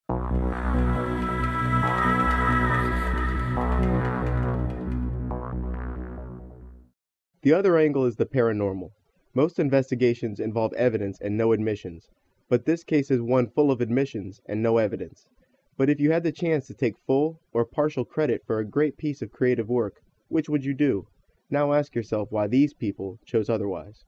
The other angle is the paranormal. Most investigations involve evidence and no admissions, but this case is one full of admissions and no evidence. But if you had the chance to take full or partial credit for a great piece of creative work, which would you do? Now ask yourself why these people chose otherwise.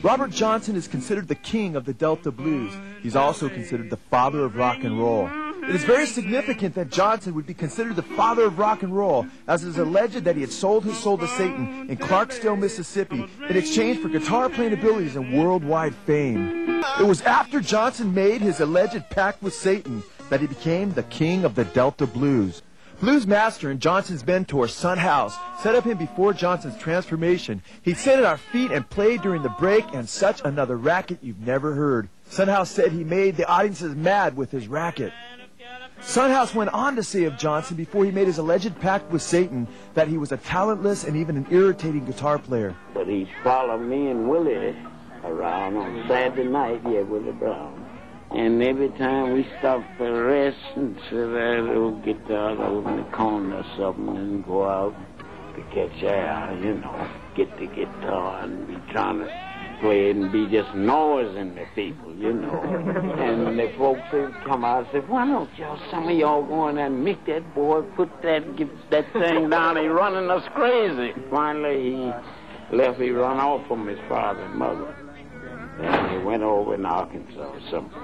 Robert Johnson is considered the king of the Delta blues. He's also considered the father of rock and roll. It is very significant that Johnson would be considered the father of rock and roll, as it is alleged that he had sold his soul to Satan in Clarksdale, Mississippi, in exchange for guitar-playing abilities and worldwide fame. It was after Johnson made his alleged pact with Satan that he became the king of the Delta blues. Blues master and Johnson's mentor, Son House, set up him before Johnson's transformation. He'd sit at our feet and played during the break, and such another racket you've never heard. Son House said he made the audiences mad with his racket. Son House went on to say of Johnson before he made his alleged pact with Satan that he was a talentless and even an irritating guitar player. But he followed me and Willie around on Saturday night, Willie Brown. And every time we stopped for rest and sit there, little guitar over in the corner or something and go out to catch air, get the guitar and be trying to play it and be just noising the people, And the folks would come out and say, why don't some of y'all go in there and make that boy put get that thing down, he running us crazy. Finally he run off from his father and mother. And he went over in Arkansas or someplace.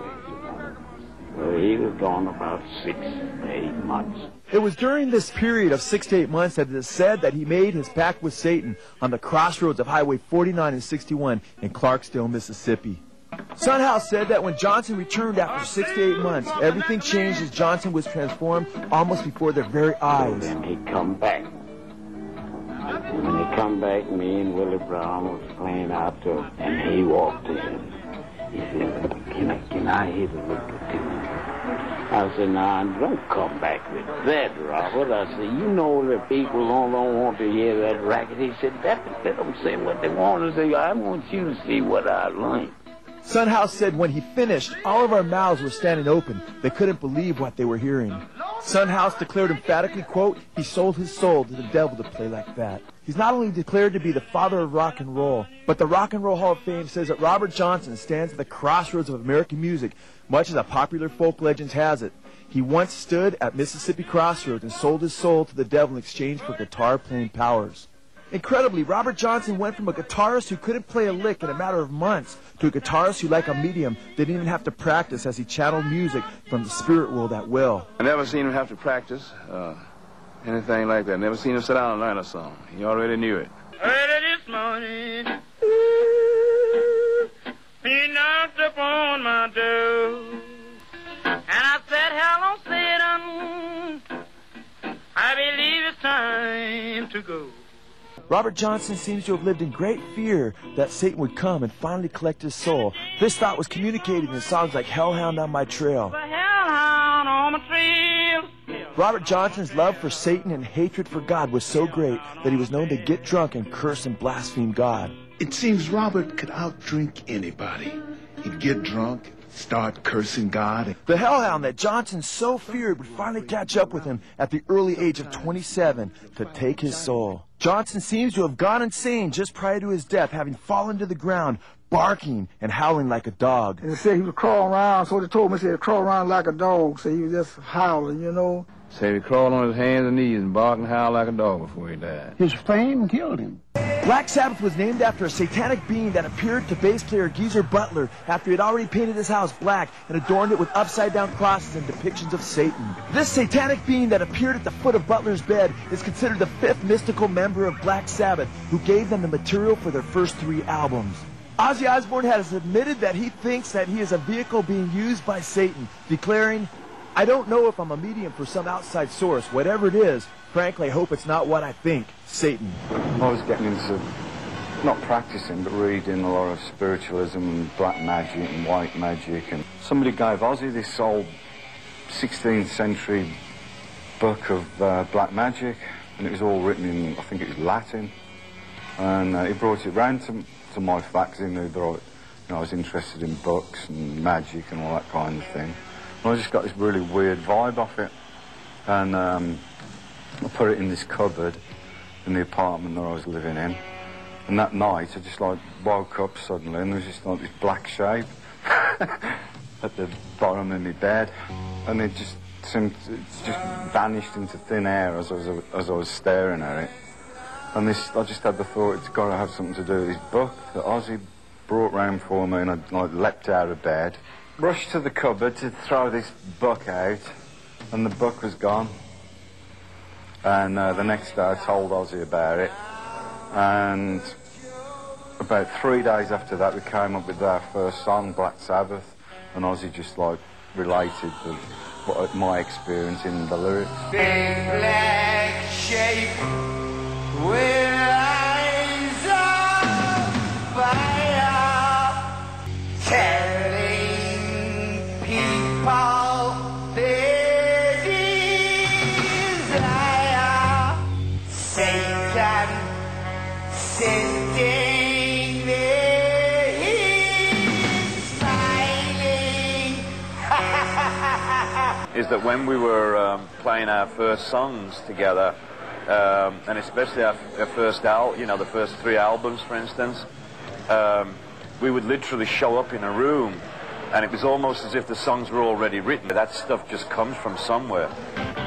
Well, he was gone about 6 to 8 months. It was during this period of 6 to 8 months that it is said that he made his pact with Satan on the crossroads of Highway 49 and 61 in Clarksdale, Mississippi. Son House said that when Johnson returned after 6 to 8 months, everything changed as Johnson was transformed almost before their very eyes. And he come back. When he come back, me and Willie Brown was playing out to him, and he walked in. He said, can I hit a little tune? I said, nah, don't come back with that, Robert. I said, the people don't want to hear that racket. He said, let them say what they want to say. I want you to see what I learned. Son House said when he finished, all of our mouths were standing open. They couldn't believe what they were hearing. Son House declared emphatically, quote, he sold his soul to the devil to play like that. He's not only declared to be the father of rock and roll, but the Rock and Roll Hall of Fame says that Robert Johnson stands at the crossroads of American music, much as a popular folk legend has it. He once stood at Mississippi Crossroads and sold his soul to the devil in exchange for guitar-playing powers. Incredibly, Robert Johnson went from a guitarist who couldn't play a lick in a matter of months to a guitarist who, like a medium, didn't even have to practice as he channeled music from the spirit world at will. I never seen him have to practice anything like that. Never seen him sit down and learn a song. He already knew it. Early this morning, ooh, he knocked upon my door, and I said, hello, Satan, I believe it's time to go. Robert Johnson seems to have lived in great fear that Satan would come and finally collect his soul. This thought was communicated in songs like Hellhound on My Trail. The hellhound on my trail. Robert Johnson's love for Satan and hatred for God was so great that he was known to get drunk and curse and blaspheme God. It seems Robert could outdrink anybody. He'd get drunk, start cursing God. The hellhound that Johnson so feared would finally catch up with him at the early age of 27 to take his soul. Johnson seems to have gone insane just prior to his death, having fallen to the ground, barking and howling like a dog. And they said he was crawling around, so they told me, he said, crawl around like a dog, so he was just howling, Said he crawled on his hands and knees and barked and howled like a dog before he died. His fame killed him. Black Sabbath was named after a satanic being that appeared to bass player Geezer Butler after he had already painted his house black and adorned it with upside-down crosses and depictions of Satan. This satanic being that appeared at the foot of Butler's bed is considered the fifth mystical member of Black Sabbath, who gave them the material for their first 3 albums. Ozzy Osbourne has admitted that he thinks that he is a vehicle being used by Satan, declaring, I don't know if I'm a medium for some outside source. Whatever it is, frankly, I hope it's not what I think. Satan. I was getting into, not practicing, but reading a lot of spiritualism and black magic and white magic. And somebody gave Ozzy this old 16th century book of black magic, and it was all written in, I think it was Latin. And he brought it round to my flat because he knew that I was interested in books and magic and all that kind of thing. And I just got this really weird vibe off it. And I put it in this cupboard in the apartment that I was living in. And that night, I just like woke up suddenly and there was just like this black shape at the bottom of my bed. And it just vanished into thin air as I was staring at it. And I just had the thought, it's got to have something to do with this book that Ozzy brought round for me, and I leapt out of bed, rushed to the cupboard to throw this book out, and the book was gone. And the next day I told Ozzy about it, and about 3 days after that we came up with our first song, Black Sabbath, and Ozzy just like related my experience in the lyrics. Big black shape with eyes of fire, telling people their desire. Satan sending his smiling. Is that when we were playing our first songs together, and especially our first the first 3 albums, for instance, we would literally show up in a room, and it was almost as if the songs were already written. That stuff just comes from somewhere.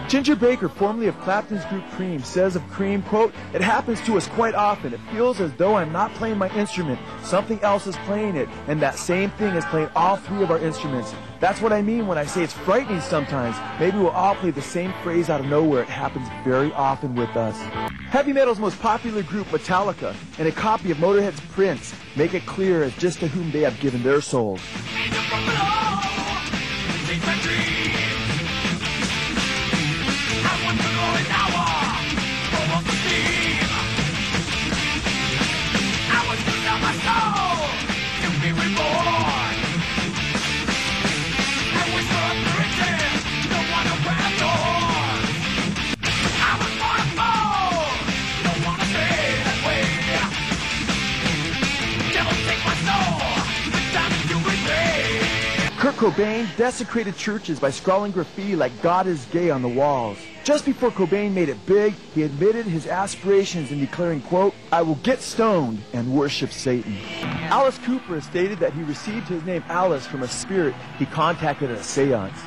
Ginger Baker, formerly of Clapton's group Cream, says of Cream, quote, "It happens to us quite often. It feels as though I'm not playing my instrument. Something else is playing it, and that same thing is playing all 3 of our instruments. That's what I mean when I say it's frightening sometimes. Maybe we'll all play the same phrase out of nowhere. It happens very often with us." Heavy metal's most popular group, Metallica, and a copy of Motorhead's Prince make it clear as just to whom they have given their souls. Kurt Cobain desecrated churches by scrawling graffiti like "God is gay" on the walls. Just before Cobain made it big, he admitted his aspirations in declaring, quote, "I will get stoned and worship Satan." Alice Cooper has stated that he received his name Alice from a spirit he contacted at a seance.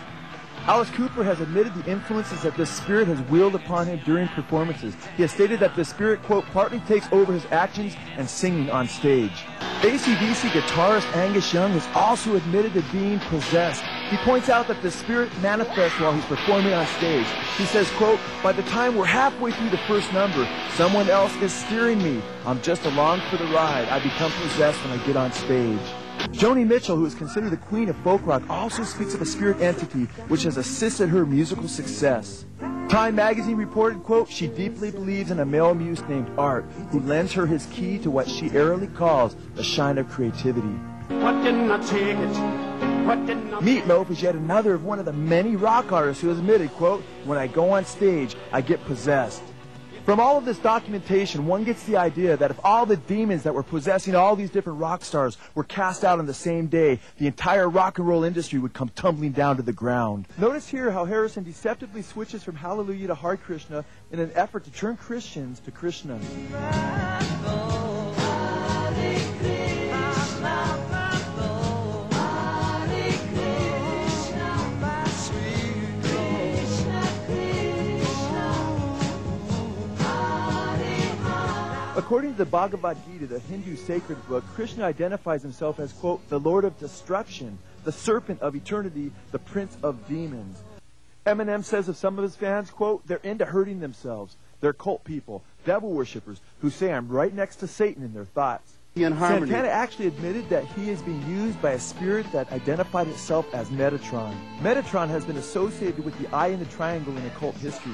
Alice Cooper has admitted the influences that this spirit has wielded upon him during performances. He has stated that this spirit, quote, partly takes over his actions and singing on stage. AC/DC guitarist Angus Young has also admitted to being possessed. He points out that the spirit manifests while he's performing on stage. He says, quote, "By the time we're halfway through the first number, someone else is steering me. I'm just along for the ride. I become possessed when I get on stage." Joni Mitchell, who is considered the queen of folk rock, also speaks of a spirit entity which has assisted her musical success. Time magazine reported, quote, "She deeply believes in a male muse named Art, who lends her his key to what she airily calls the shine of creativity." Meatloaf is yet another of one of the many rock artists who has admitted, quote, "When I go on stage, I get possessed." From all of this documentation, one gets the idea that if all the demons that were possessing all these different rock stars were cast out on the same day, the entire rock and roll industry would come tumbling down to the ground. Notice here how Harrison deceptively switches from Hallelujah to Hare Krishna in an effort to turn Christians to Krishna. According to the Bhagavad Gita, the Hindu sacred book, Krishna identifies himself as, quote, "the Lord of Destruction, the Serpent of Eternity, the Prince of Demons." Eminem says of some of his fans, quote, "They're into hurting themselves. They're cult people, devil worshippers, who say I'm right next to Satan in their thoughts." Santana actually admitted that he is being used by a spirit that identified itself as Metatron. Metatron has been associated with the eye in the triangle in occult history.